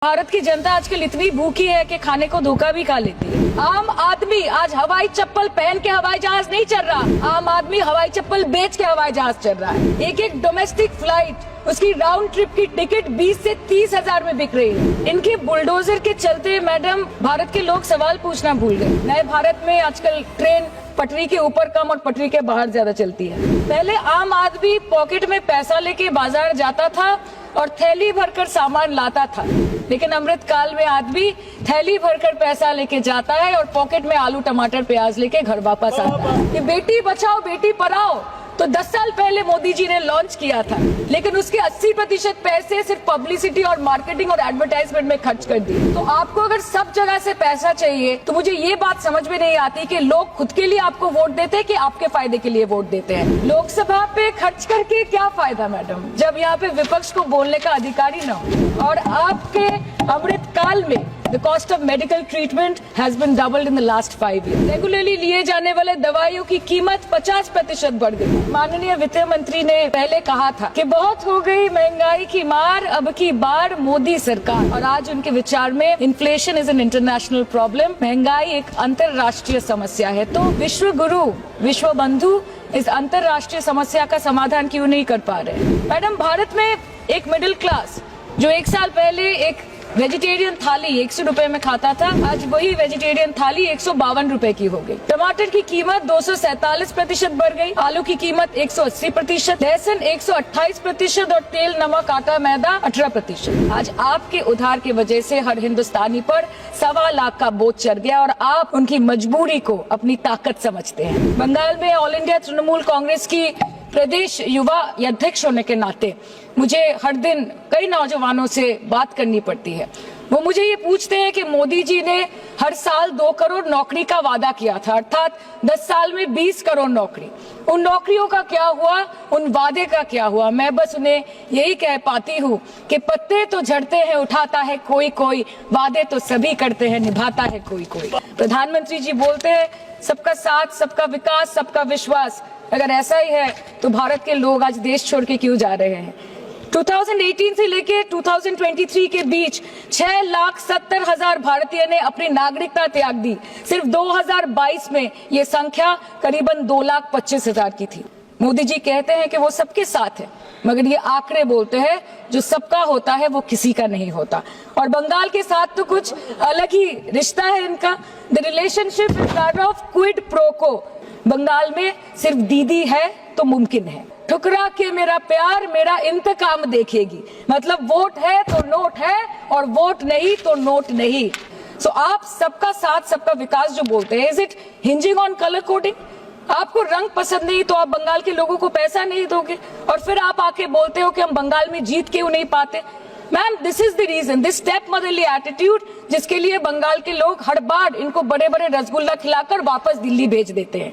भारत की जनता आजकल इतनी भूखी है कि खाने को धोखा भी खा लेती है। आम आदमी आज हवाई चप्पल पहन के हवाई जहाज नहीं चल रहा, आम आदमी हवाई चप्पल बेच के हवाई जहाज चल रहा है। एक एक डोमेस्टिक फ्लाइट उसकी राउंड ट्रिप की टिकट 20 से 30 हजार में बिक रही है। इनके बुलडोजर के चलते मैडम भारत के लोग सवाल पूछना भूल गए। नए भारत में आजकल ट्रेन पटरी के ऊपर कम और पटरी के बाहर ज्यादा चलती है। पहले आम आदमी पॉकेट में पैसा लेके बाजार जाता था और थैली भरकर सामान लाता था, लेकिन अमृत काल में आदमी थैली भरकर पैसा लेके जाता है और पॉकेट में आलू टमाटर प्याज लेके घर वापस आता है। ये बेटी बचाओ बेटी पढ़ाओ तो 10 साल पहले मोदी जी ने लॉन्च किया था, लेकिन उसके 80% पैसे सिर्फ पब्लिसिटी और मार्केटिंग और एडवर्टाइजमेंट में खर्च कर दिए। तो आपको अगर सब जगह से पैसा चाहिए तो मुझे ये बात समझ में नहीं आती कि लोग खुद के लिए आपको वोट देते हैं कि आपके फायदे के लिए वोट देते हैं। लोकसभा पे खर्च करके क्या फायदा मैडम, जब यहाँ पे विपक्ष को बोलने का अधिकार ही न हो। और आपके अमृत काल में The cost of medical treatment has been doubled in the last 5 years. Regularly लिए जाने वाले दवाइयों की कीमत 50% बढ़ गई। माननीय वित्त मंत्री ने पहले कहा था कि बहुत हो गई महंगाई की मार, अब की बार मोदी सरकार। और आज उनके विचार में inflation is an international problem, महंगाई एक अंतरराष्ट्रीय समस्या है। तो विश्व गुरु विश्व बंधु इस अंतरराष्ट्रीय समस्या का समाधान क्यों नहीं कर पा रहे? मैडम भारत में एक मिडिल क्लास जो 1 साल पहले एक वेजिटेरियन थाली 100 रुपए में खाता था, आज वही वेजिटेरियन थाली 152 रुपए की हो गई। टमाटर की कीमत 247% बढ़ गई, आलू की कीमत 180%, लहसुन 128% और तेल नमक आटा मैदा 18%। आज आपके उधार की वजह से हर हिंदुस्तानी पर 1.25 लाख का बोझ चढ़ गया और आप उनकी मजबूरी को अपनी ताकत समझते हैं। बंगाल में ऑल इंडिया तृणमूल कांग्रेस की प्रदेश युवा अध्यक्ष होने के नाते मुझे हर दिन कई नौजवानों से बात करनी पड़ती है। वो मुझे ये पूछते हैं कि मोदी जी ने हर साल 2 करोड़ नौकरी का वादा किया था, अर्थात 10 साल में 20 करोड़ नौकरी। उन नौकरियों का क्या हुआ, उन वादे का क्या हुआ? मैं बस उन्हें यही कह पाती हूँ कि पत्ते तो झड़ते हैं उठाता है कोई कोई, वादे तो सभी करते हैं निभाता है कोई कोई। प्रधानमंत्री जी बोलते हैं सबका साथ सबका विकास सबका विश्वास। अगर ऐसा ही है तो भारत के लोग आज देश छोड़ के क्यों जा रहे हैं? 2018 से लेके 2023 के बीच 6,70,000 भारतीय ने अपनी नागरिकता त्याग दी। सिर्फ 2022 में ये संख्या करीबन 2,25,000 की थी। मोदी जी कहते हैं कि वो सबके साथ है, मगर ये आंकड़े बोलते हैं जो सबका होता है वो किसी का नहीं होता। और बंगाल के साथ तो कुछ अलग ही रिश्ता है इनका। The relationship is that of quid pro को। बंगाल में सिर्फ दीदी है तो मुमकिन है, ठुकरा के मेरा प्यार मेरा इंतकाम देखेगी। मतलब वोट है तो नोट है और वोट नहीं तो नोट नहीं। सो आप सबका साथ सबका विकास जो बोलते हैं, is it hinging on colour coding? आपको रंग पसंद नहीं तो आप बंगाल के लोगों को पैसा नहीं दोगे और फिर आप आके बोलते हो कि हम बंगाल में जीत क्यों नहीं पाते? Ma'am this is the reason, this step motherly attitude, जिसके लिए बंगाल के लोग हर बार इनको बड़े बड़े रसगुल्ला खिलाकर वापस दिल्ली भेज देते हैं।